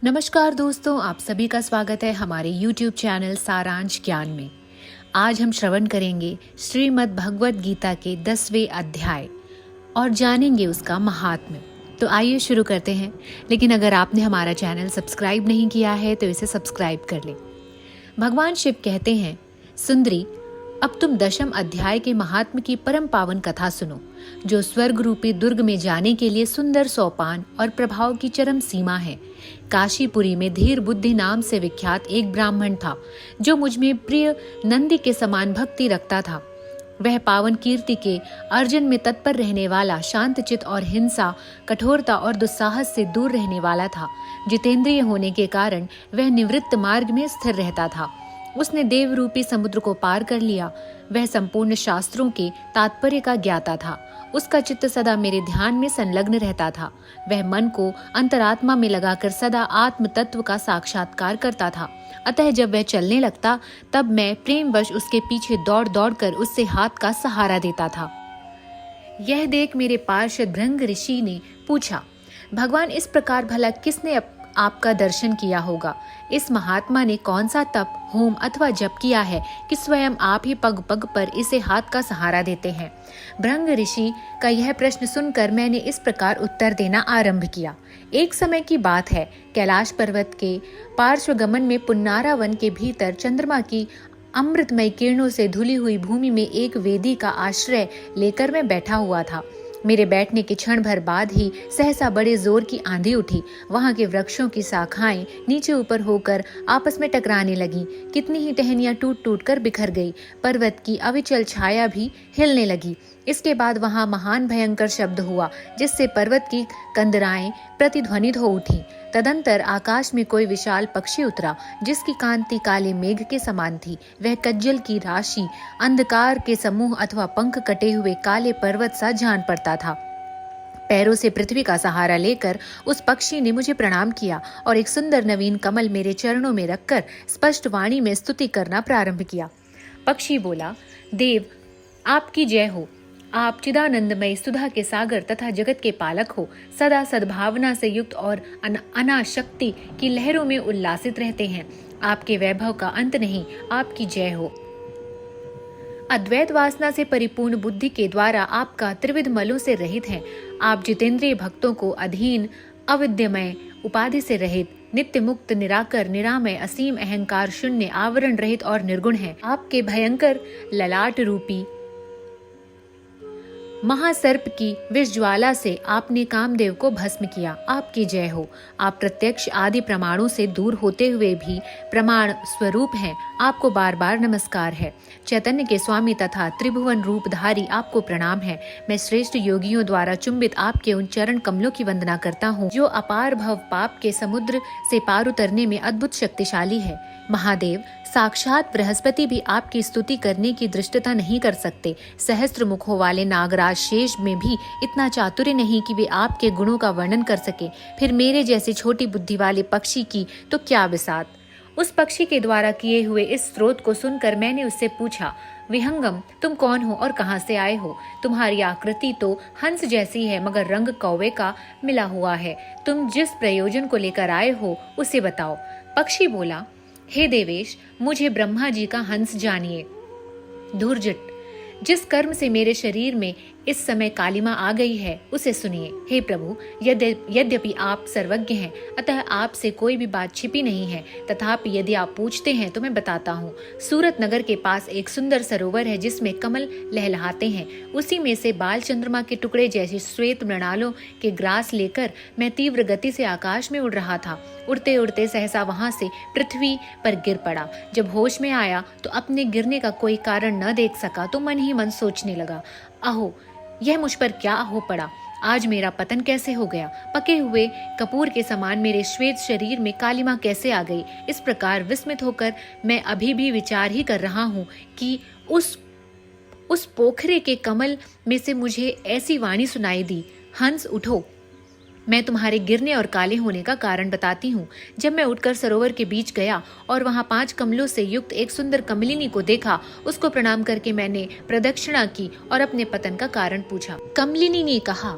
नमस्कार दोस्तों, आप सभी का स्वागत है हमारे YouTube चैनल सारांश ज्ञान में। आज हम श्रवण करेंगे श्रीमद् भगवत गीता के 10वें अध्याय और जानेंगे उसका महात्म्य। तो आइए शुरू करते हैं। लेकिन अगर आपने हमारा चैनल सब्सक्राइब नहीं किया है तो इसे सब्सक्राइब कर लें। भगवान शिव कहते हैं, सुंदरी, अब तुम 10वें अध्याय के महात्म्य की परम पावन कथा सुनो, जो स्वर्ग रूपी दुर्ग में जाने के लिए सुंदर सोपान और प्रभाव की चरम सीमा है। काशीपुरी में धीर बुद्धि नाम से विख्यात एक ब्राह्मण था, जो मुझ में प्रिय नंदी के समान भक्ति रखता था। वह पावन कीर्ति के अर्जन में तत्पर रहने वाला, शांतचित और हिंसा, कठोरता और दुस्साहस से दूर रहने वाला था। जितेंद्रिय होने के कारण वह निवृत्त मार्ग में स्थिर रहता था। उसने देव रूपी समुद्र को पार कर लिया। वह संपूर्ण शास्त्रों के तात्पर्य का ज्ञाता था। उसका चित्त सदा मेरे ध्यान में संलग्न रहता था। वह मन को अंतरात्मा में लगाकर सदा आत्म तत्व का साक्षात्कार करता था। अतः जब वह चलने लगता, तब मैं प्रेमवश उसके पीछे दौड़ दौड़ कर उससे हाथ का सहारा देता था। यह देख मेरे पार्षद भृंग ऋषि ने पूछा, भगवान, इस प्रकार भला किसने आपका दर्शन किया होगा? इस महात्मा ने कौन सा तप, होम अथवा जप किया है कि स्वयं आप ही पग पग पर इसे हाथ का सहारा देते हैं? भृंग ऋषि का यह प्रश्न सुनकर मैंने इस प्रकार उत्तर देना आरंभ किया। एक समय की बात है, कैलाश पर्वत के पार्श्वगमन में पुन्नारा वन के भीतर चंद्रमा की अमृतमय किरणों से धुली हुई भूमि में एक वेदी का आश्रय लेकर मैं बैठा हुआ था। मेरे बैठने के क्षण भर बाद ही सहसा बड़े जोर की आंधी उठी। वहां के वृक्षों की शाखाएं नीचे ऊपर होकर आपस में टकराने लगीं। कितनी ही टहनियां टूट टूट कर बिखर गई। पर्वत की अविचल छाया भी हिलने लगी। इसके बाद वहां महान भयंकर शब्द हुआ, जिससे पर्वत की कंदराएं प्रतिध्वनित हो उठी। तदंतर आकाश में कोई विशाल पक्षी उतरा, जिसकी कांति काले मेघ के समान थी। वह कज्जल की राशि, अंधकार के समूह अथवा पंख कटे हुए काले पर्वत सा जान पड़ता था। पैरों से पृथ्वी का सहारा लेकर उस पक्षी ने मुझे प्रणाम किया और एक सुंदर नवीन कमल मेरे चरणों में रखकर स्पष्ट वाणी में स्तुति करना प्रारंभ किया। पक्षी बोला, देव, आपकी जय हो। आप चिदानंदमय सुधा के सागर तथा जगत के पालक हो। सदा सद्भावना से युक्त और अनाशक्ति की लहरों में उल्लासित रहते हैं। आपके वैभव का अंत नहीं। आपकी जय हो। अद्वैत वासना से परिपूर्ण बुद्धि के द्वारा आपका त्रिविध मलों से रहित हैं। आप जितेंद्रिय भक्तों को अधीन, अविद्यमय, उपाधि से रहित, नित्य मुक्त, निराकर, निरामय, असीम, अहंकार शून्य, आवरण रहित और निर्गुण हैं। आपके भयंकर ललाट रूपी महासर्प की विष ज्वाला से आपने कामदेव को भस्म किया। आपकी जय हो। आप प्रत्यक्ष आदि प्रमाणों से दूर होते हुए भी प्रमाण स्वरूप हैं। आपको बार बार नमस्कार है। चैतन्य के स्वामी तथा त्रिभुवन रूपधारी, आपको प्रणाम है। मैं श्रेष्ठ योगियों द्वारा चुंबित आपके उन चरण कमलों की वंदना करता हूँ, जो अपार भव पाप के समुद्र से पार उतरने में अद्भुत शक्तिशाली है। महादेव, साक्षात बृहस्पति भी आपकी स्तुति करने की दृष्टता नहीं कर सकते। सहस्त्र मुखों वाले नागराज शेष में भी इतना चातुर्य नहीं कि वे आपके गुणों का वर्णन कर सके। फिर मेरे जैसे छोटी बुद्धि वाले पक्षी की तो क्या बिसात। उस पक्षी के द्वारा किए हुए इस स्रोत को सुनकर मैंने उससे पूछा, विहंगम, तुम कौन हो और कहां से आए हो? तुम्हारी आकृति तो हंस जैसी है, मगर रंग कौवे का मिला हुआ है। तुम जिस प्रयोजन को लेकर आए हो उसे बताओ। पक्षी बोला, हे देवेश, मुझे ब्रह्मा जी का हंस जानिए। धूर्जट, जिस कर्म से मेरे शरीर में इस समय कालिमा आ गई है, उसे सुनिए। हे प्रभु, यद्यपि आप सर्वज्ञ हैं, अतः आपसे कोई भी बात छिपी नहीं है, तथापि यदि आप पूछते हैं तो मैं बताता हूँ। सूरत नगर के पास एक सुंदर सरोवर है, जिसमें कमल लहलहाते हैं। उसी में से बाल चंद्रमा के टुकड़े जैसे श्वेत मृणालों के ग्रास लेकर मैं तीव्र गति से आकाश में उड़ रहा था। उड़ते उड़ते सहसा वहां से पृथ्वी पर गिर पड़ा। जब होश में आया तो अपने गिरने का कोई कारण न देख सका तो मन ही मन सोचने लगा, अहो, यह मुझ पर क्या हो पड़ा। आज मेरा पतन कैसे हो गया? पके हुए कपूर के समान मेरे श्वेत शरीर में कालिमा कैसे आ गई? इस प्रकार विस्मित होकर मैं अभी भी विचार ही कर रहा हूँ कि उस पोखरे के कमल में से मुझे ऐसी वाणी सुनाई दी, हंस उठो, मैं तुम्हारे गिरने और काले होने का कारण बताती हूँ। जब मैं उठकर सरोवर के बीच गया और वहाँ 5 कमलों से युक्त एक सुंदर कमलिनी को देखा, उसको प्रणाम करके मैंने प्रदक्षिणा की और अपने पतन का कारण पूछा। कमलिनी ने कहा,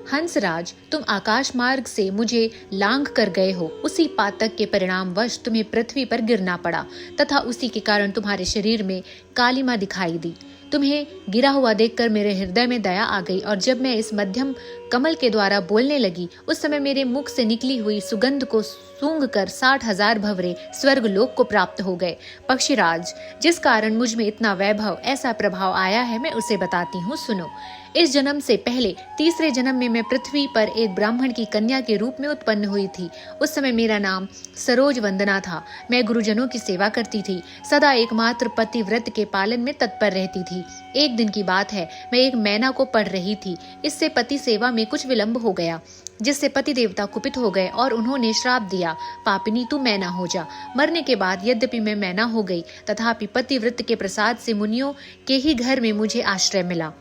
हंसराज, तुम आकाश मार्ग से मुझे लांघ कर गए हो। उसी पातक के परिणामवश तुम्हें पृथ्वी पर गिरना पड़ा तथा उसी के कारण तुम्हारे शरीर में कालिमा दिखाई दी। तुम्हें गिरा हुआ देखकर मेरे हृदय में दया आ गई और जब मैं इस मध्यम कमल के द्वारा बोलने लगी उस समय मेरे मुख से निकली हुई सुगंध को सूंघ कर 60,000 भंवरे स्वर्ग लोक को प्राप्त हो गए। पक्षीराज, जिस कारण मुझ में इतना वैभव, ऐसा प्रभाव आया है, मैं उसे बताती हूँ, सुनो। इस जन्म से पहले तीसरे जन्म में मैं पृथ्वी पर एक ब्राह्मण की कन्या के रूप में उत्पन्न हुई थी। उस समय मेरा नाम सरोज वंदना था। मैं गुरुजनों की सेवा करती थी, सदा एकमात्र पतिव्रत के पालन में तत्पर रहती थी। एक दिन की बात है, मैं एक मैना को पढ़ रही थी। इससे पति सेवा में कुछ विलंब हो गया, जिससे पति देवता कुपित हो गए और उन्होंने श्राप दिया, पापिनी तू मैना हो जा। मरने के बाद यद्यपि मैं मैना हो गई, तथापि पतिव्रत के प्रसाद से मुनियों के ही घर में मुझे आश्रय मिला।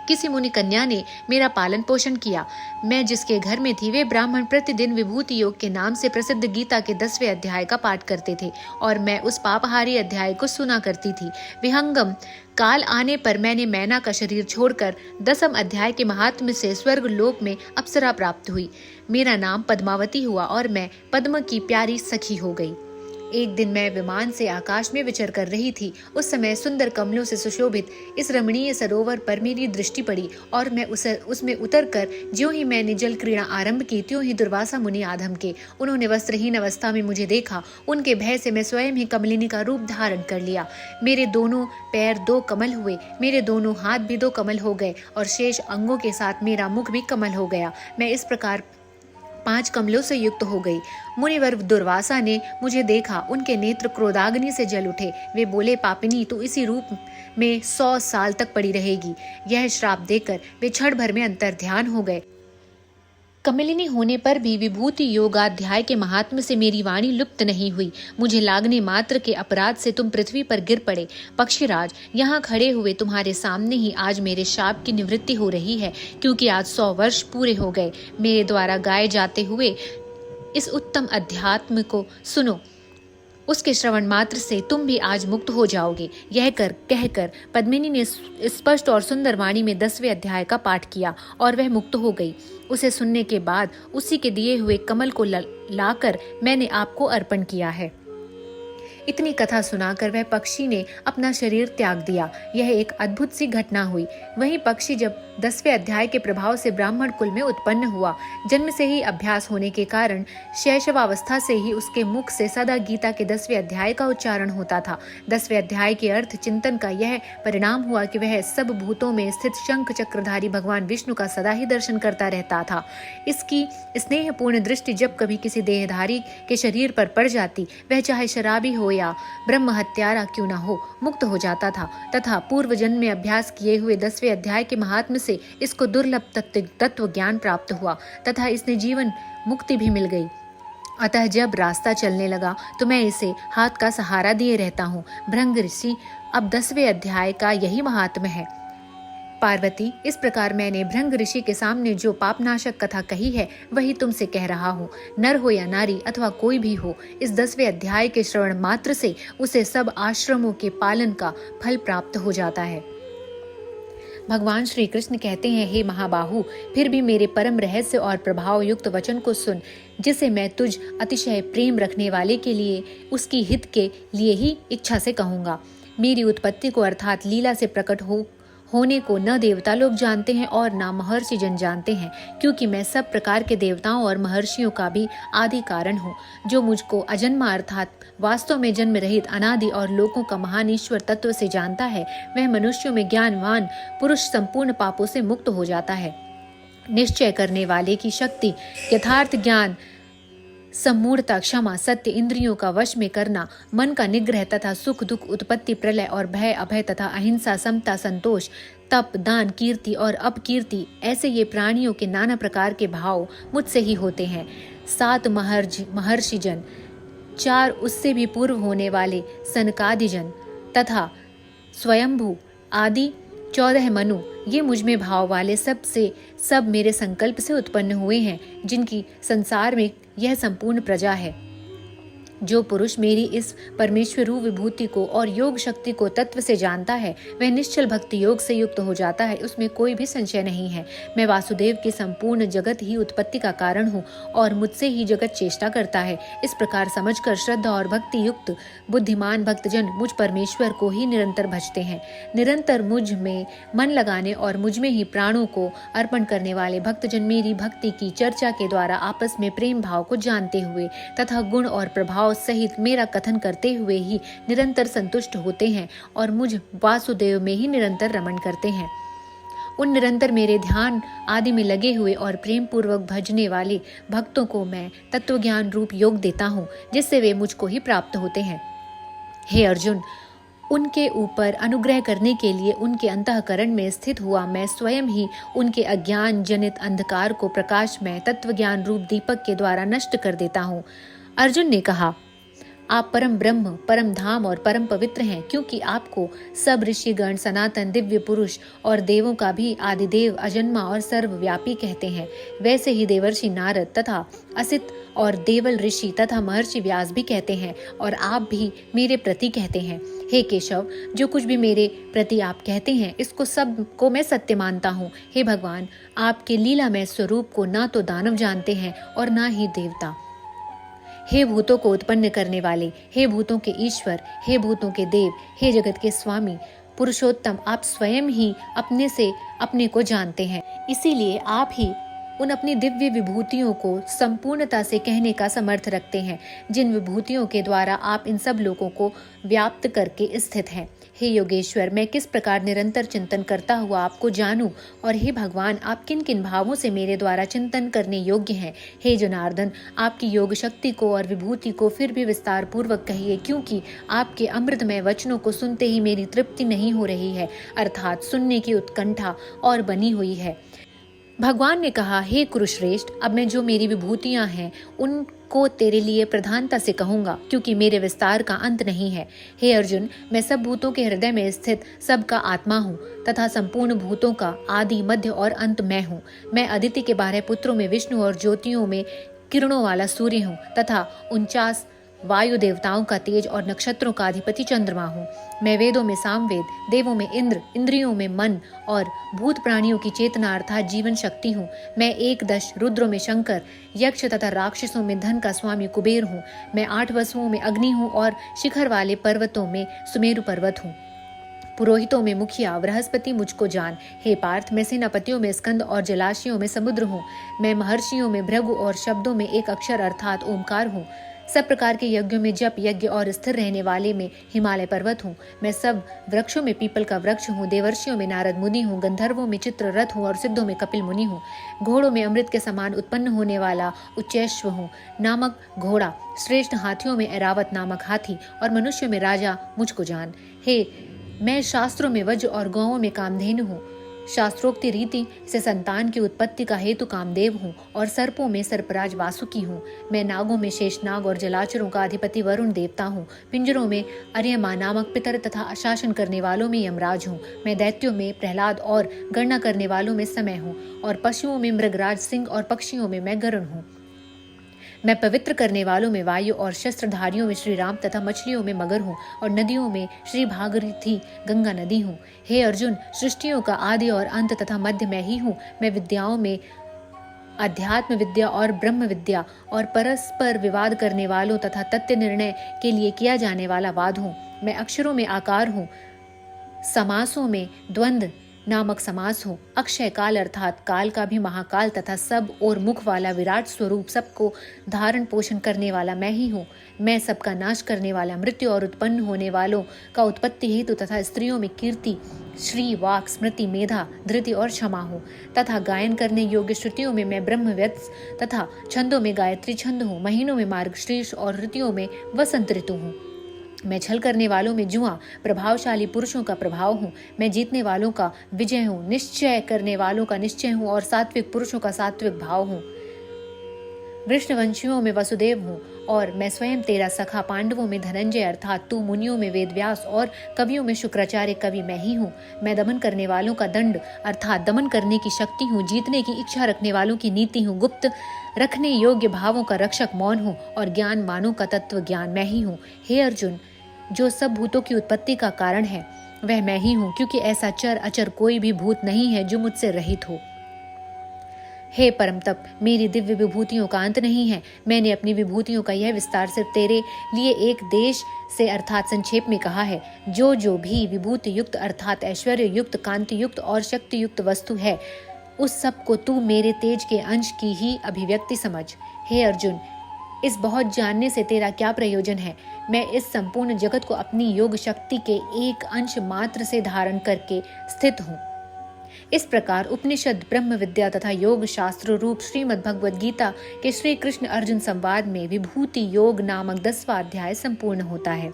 किसी मुनि कन्या ने मेरा पालन पोषण किया। मैं जिसके घर में थी वे ब्राह्मण प्रतिदिन विभूति योग के नाम से प्रसिद्ध गीता के 10वें अध्याय का पाठ करते थे और मैं उस पापहारी अध्याय को सुना करती थी। विहंगम काल आने पर मैंने मैना का शरीर छोड़कर 10वें अध्याय के महात्म्य से स्वर्ग लोक में अप्सरा प्राप्त हुई। मेरा नाम पद्मावती हुआ और मैं पद्म की प्यारी सखी हो गई। एक दिन मैं विमान से आकाश में विचर कर रही थी। उस समय सुंदर कमलों से सुशोभित इस रमणीय सरोवर पर मेरी दृष्टि पड़ी और मैं उसमें उतरकर ज्यों ही मैंने जल क्रीड़ा आरंभ की, त्यों ही दुर्वासा मुनि आधम के। उन्होंने वस्त्रहीन अवस्था में मुझे देखा। उनके भय से मैं स्वयं ही कमलिनी का रूप धारण कर लिया। मेरे दोनों पैर 2 कमल हुए, मेरे दोनों हाथ भी 2 कमल हो गए और शेष अंगों के साथ मेरा मुख भी कमल हो गया। मैं इस प्रकार 5 कमलों से युक्त हो गई। मुनिवर दुर्वासा ने मुझे देखा, उनके नेत्र क्रोधाग्नि से जल उठे। वे बोले, पापिनी तू इसी रूप में 100 साल तक पड़ी रहेगी। यह श्राप देकर वे क्षण भर में अंतर्ध्यान हो गए। कमलिनी होने पर भी विभूति योगाध्याय के महात्म्य से मेरी वाणी लुप्त नहीं हुई। मुझे लागने मात्र के अपराध से तुम पृथ्वी पर गिर पड़े। पक्षीराज, यहाँ खड़े हुए तुम्हारे सामने ही आज मेरे शाप की निवृत्ति हो रही है, क्योंकि आज 100 वर्ष पूरे हो गए मेरे द्वारा गाए जाते हुए इस उत्तम अध्यात्म को सुनो। उसके श्रवण मात्र से तुम भी आज मुक्त हो जाओगे। यह कहकर पद्मिनी ने स्पष्ट और सुंदर वाणी में 10वें अध्याय का पाठ किया और वह मुक्त हो गई। उसे सुनने के बाद उसी के दिए हुए कमल को लाकर मैंने आपको अर्पण किया है। इतनी कथा सुनाकर वह पक्षी ने अपना शरीर त्याग दिया। यह एक अद्भुत सी घटना हुई। वही पक्षी जब 10वें अध्याय के प्रभाव से ब्राह्मण कुल में उत्पन्न हुआ, जन्म से ही अभ्यास होने के कारण शैशवावस्था से ही उसके मुख से सदा गीता के 10वें अध्याय का उच्चारण होता था। 10वें अध्याय के अर्थ चिंतन का यह परिणाम हुआ कि वह सब भूतों में स्थित शंख चक्रधारी भगवान विष्णु का सदा ही दर्शन करता रहता था। इसकी स्नेहपूर्ण दृष्टि जब कभी किसी देहधारी के शरीर पर पड़ जाती, वह चाहे शराबी हो या ब्रह्म हत्यारा क्यों न हो, मुक्त हो जाता था तथा पूर्व जन्म में अभ्यास किए हुए 10वें अध्याय के महात्म्य से इसको दुर्लभ तत्व ज्ञान प्राप्त हुआ तथा इसने जीवन मुक्ति भी मिल गई। अतः जब रास्ता चलने लगा तो मैं इसे हाथ का सहारा दिए रहता हूँ। भृंग ऋषि, अब 10वें अध्याय का यही महात्म्य है। पार्वती, इस प्रकार मैंने भृंग ऋषि के सामने जो पापनाशक कथा कही है वही तुमसे कह रहा हूँ। नर हो या नारी अथवा कोई भी हो, इस 10वें अध्याय के श्रवण मात्र से उसे सब आश्रमों के पालन का फल प्राप्त हो जाता है। भगवान श्री कृष्ण कहते हैं, हे महाबाहु, फिर भी मेरे परम रहस्य और प्रभाव युक्त वचन को सुन, जिसे मैं तुझ अतिशय प्रेम रखने वाले के लिए उसकी हित के लिए ही इच्छा से कहूँगा। मेरी उत्पत्ति को अर्थात लीला से प्रकट होने को न देवता लोग जानते हैं और न महर्षि जन जानते हैं, क्योंकि मैं सब प्रकार के देवताओं और महर्षियों का भी आदि कारण हूँ। जो मुझको अजन्मा अर्थात वास्तव में जन्म रहित अनादि और लोकों का महान ईश्वर तत्व से जानता है, वह मनुष्यों में ज्ञानवान पुरुष संपूर्ण पापों से मुक्त हो जाता है। निश्चय करने वाले की शक्ति, यथार्थ ज्ञान, सम्मूढ़ता, क्षमा, सत्य, इंद्रियों का वश में करना, मन का निग्रह तथा सुख दुख, उत्पत्ति प्रलय और भय अभय तथा अहिंसा, समता, संतोष, तप, दान, कीर्ति और अपकीर्ति, ऐसे ये प्राणियों के नाना प्रकार के भाव मुझसे ही होते हैं। 7 महर्षि जन, 4 उससे भी पूर्व होने वाले सनकादि जन तथा स्वयंभू आदि 14 मनु, ये मुझ में भाव वाले सब मेरे संकल्प से उत्पन्न हुए हैं, जिनकी संसार में यह संपूर्ण प्रजा है। जो पुरुष मेरी इस परमेश्वर रूप विभूति को और योग शक्ति को तत्व से जानता है वह निश्चल भक्ति योग से युक्त हो जाता है, उसमें कोई भी संशय नहीं है। मैं वासुदेव की संपूर्ण जगत ही उत्पत्ति का कारण हूँ और मुझसे ही जगत चेष्टा करता है। इस प्रकार समझकर श्रद्धा और भक्ति युक्त बुद्धिमान भक्तजन मुझ परमेश्वर को ही निरंतर भजते हैं। निरंतर मुझ में मन लगाने और मुझ में ही प्राणों को अर्पण करने वाले भक्तजन मेरी भक्ति की चर्चा के द्वारा आपस में प्रेम भाव को जानते हुए तथा गुण और प्रभाव सहित मेरा कथन करते हुए ही निरंतर संतुष्ट होते हैं और मुझ वासुदेव में ही निरंतर रमण करते हैं। उन निरंतर मेरे ध्यान आदि में लगे हुए और प्रेम पूर्वक भजने वाले भक्तों को मैं तत्वज्ञान रूप योग देता हूँ, जिससे वे मुझको ही प्राप्त होते हैं। हे अर्जुन, उनके ऊपर अनुग्रह करने के लिए उनके अंतःकरण में स्थित हुआ मैं स्वयं ही उनके अज्ञान जनित अंधकार को प्रकाशमय तत्वज्ञान रूप दीपक के द्वारा नष्ट कर देता हूँ। अर्जुन ने कहा, आप परम ब्रह्म, परम धाम और परम पवित्र हैं, क्योंकि आपको सब ऋषिगण, सनातन दिव्य पुरुष और देवों का भी आदिदेव, अजन्मा और सर्वव्यापी कहते हैं। वैसे ही देवर्षि नारद तथा असित और देवल ऋषि तथा महर्षि व्यास भी कहते हैं और आप भी मेरे प्रति कहते हैं। हे केशव, जो कुछ भी मेरे प्रति आप कहते हैं इसको सब को मैं सत्य मानता हूँ। हे भगवान, आपके लीलामय स्वरूप को ना तो दानव जानते हैं और ना ही देवता। हे भूतों को उत्पन्न करने वाले, हे भूतों के ईश्वर, हे भूतों के देव, हे जगत के स्वामी पुरुषोत्तम, आप स्वयं ही अपने से अपने को जानते हैं। इसीलिए आप ही उन अपनी दिव्य विभूतियों को संपूर्णता से कहने का समर्थ रखते हैं, जिन विभूतियों के द्वारा आप इन सब लोगों को व्याप्त करके स्थित हैं। हे योगेश्वर, मैं किस प्रकार निरंतर चिंतन करता हुआ आपको जानूं, और हे भगवान, आप किन किन भावों से मेरे द्वारा चिंतन करने योग्य हैं। हे जनार्दन, आपकी योग शक्ति को और विभूति को फिर भी विस्तार पूर्वक कहिए, क्योंकि आपके अमृतमय वचनों को सुनते ही मेरी तृप्ति नहीं हो रही है, अर्थात सुनने की उत्कंठा और बनी हुई है। भगवान ने कहा, हे कुरुश्रेष्ठ, अब मैं जो मेरी विभूतियां हैं उनको तेरे लिए प्रधानता से कहूंगा, क्योंकि मेरे विस्तार का अंत नहीं है। हे अर्जुन, मैं सब भूतों के हृदय में स्थित सबका आत्मा हूँ तथा संपूर्ण भूतों का आदि मध्य और अंत मैं हूँ। मैं अदिति के 12 पुत्रों में विष्णु और ज्योतियों में किरणों वाला सूर्य हूँ तथा 49 वायु देवताओं का तेज और नक्षत्रों का अधिपति चंद्रमा हूँ। मैं वेदों में सामवेद, देवों में इंद्र, इंद्रियों में मन और भूत प्राणियों की चेतना अर्थात जीवन शक्ति हूँ। मैं 1 रुद्रों में शंकर, यक्ष तथा राक्षसों में धन का स्वामी कुबेर हूँ। मैं 8 वसुओं में अग्नि हूँ और शिखर वाले पर्वतों में सुमेरु पर्वत हूँ। पुरोहितों में मुखिया बृहस्पति मुझको जान। हे पार्थ, मैं सेनापतियों में स्कंद और जलाशयों में समुद्र हूँ। मैं महर्षियों में भृगु और शब्दों में एक अक्षर अर्थात ओमकार हूँ। सब प्रकार के यज्ञों में जप यज्ञ और स्थिर रहने वाले में हिमालय पर्वत हूँ। मैं सब वृक्षों में पीपल का वृक्ष हूँ। देवर्षियों में नारद मुनि हूँ। गंधर्वों में चित्ररथ हूँ और सिद्धों में कपिल मुनि हूँ। घोड़ों में अमृत के समान उत्पन्न होने वाला उच्चैश्व हूँ नामक घोड़ा, श्रेष्ठ हाथियों में ऐरावत नामक हाथी और मनुष्यों में राजा मुझको जान। हे, मैं शास्त्रों में वज्र और गौओं में कामधेनु हूँ। शास्त्रोक्ति रीति से संतान की उत्पत्ति का हेतु कामदेव हूँ और सर्पों में सर्पराज वासुकी हूँ। मैं नागों में शेषनाग और जलाचरों का अधिपति वरुण देवता हूँ। पिंजरों में अर्यमा नामक पितर तथा शासन करने वालों में यमराज हूँ। मैं दैत्यों में प्रहलाद और गणना करने वालों में समय हूँ और पशुओं में मृगराज सिंह और पक्षियों में मैं गरुण हूँ। मैं पवित्र करने वालों में वायु और शस्त्रधारियों में श्री राम तथा मछलियों में मगर हूँ और नदियों में श्री भागीरथी गंगा नदी हूँ। हे अर्जुन, सृष्टियों का आदि और अंत तथा मध्य मैं ही हूँ। मैं विद्याओं में अध्यात्म विद्या और ब्रह्म विद्या और परस्पर विवाद करने वालों तथा तथ्य निर्णय के लिए किया जाने वाला वाद हूँ। मैं अक्षरों में आकार हूँ। समासों में द्वंद्व नामक समास हो। अक्षय काल अर्थात काल का भी महाकाल तथा सब और मुख वाला विराट स्वरूप सबको धारण पोषण करने वाला मैं ही हूँ। मैं सबका नाश करने वाला, मृत्यु और उत्पन्न होने वालों का उत्पत्ति हेतु तथा स्त्रियों में कीर्ति, श्री, वाक, स्मृति, मेधा, धृति और क्षमा हूँ तथा गायन करने योग्य श्रुतियों में मैं ब्रह्मव्यत्स तथा छंदों में गायत्री छंद हूँ। महीनों में मार्गशीर्ष और ऋतुओं में वसंत ऋतु हूँ। मैं छल करने वालों में जुआ, प्रभावशाली पुरुषों का प्रभाव हूँ। मैं जीतने वालों का विजय हूँ, निश्चय करने वालों का निश्चय हूँ और सात्विक पुरुषों का सात्विक भाव हूँ। वृष्णवंशियों में वसुदेव हूँ और मैं स्वयं तेरा सखा, पांडवों में धनंजय अर्थात तू, मुनियों में वेदव्यास और कवियों में शुक्राचार्य कवि मैं ही हूँ। मैं दमन करने वालों का दंड अर्थात दमन करने की शक्ति हूँ, जीतने की इच्छा रखने वालों की नीति हूँ, गुप्त रखने योग्य भावों का रक्षक मौन हूँ और ज्ञानवानों का तत्व ज्ञान मैं ही हूँ। हे अर्जुन, जो सब भूतों की उत्पत्ति का कारण है वह मैं ही हूँ, क्योंकि ऐसा चर अचर कोई भी भूत नहीं है जो मुझसे रहित हो। हे परम तप, मेरी दिव्य विभूतियों का अंत नहीं है। मैंने अपनी विभूतियों का यह विस्तार सिर्फ तेरे लिए एक देश से अर्थात संक्षेप में कहा है। जो भी विभूति युक्त अर्थात ऐश्वर्य युक्त, कांति युक्त और शक्ति युक्त वस्तु है, उस सब को तू मेरे तेज के अंश की ही अभिव्यक्ति समझ। हे अर्जुन, इस बहुत जानने से तेरा क्या प्रयोजन है? मैं इस संपूर्ण जगत को अपनी योग शक्ति के एक अंश मात्र से धारण करके स्थित हूँ। इस प्रकार उपनिषद, ब्रह्म विद्या तथा योग शास्त्र रूप श्रीमद् भगवद गीता के श्री कृष्ण अर्जुन संवाद में विभूति योग नामक 10वां अध्याय संपूर्ण होता है।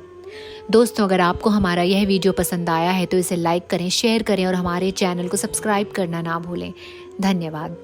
दोस्तों, अगर आपको हमारा यह वीडियो पसंद आया है तो इसे लाइक करें, शेयर करें और हमारे चैनल को सब्सक्राइब करना ना भूलें। धन्यवाद।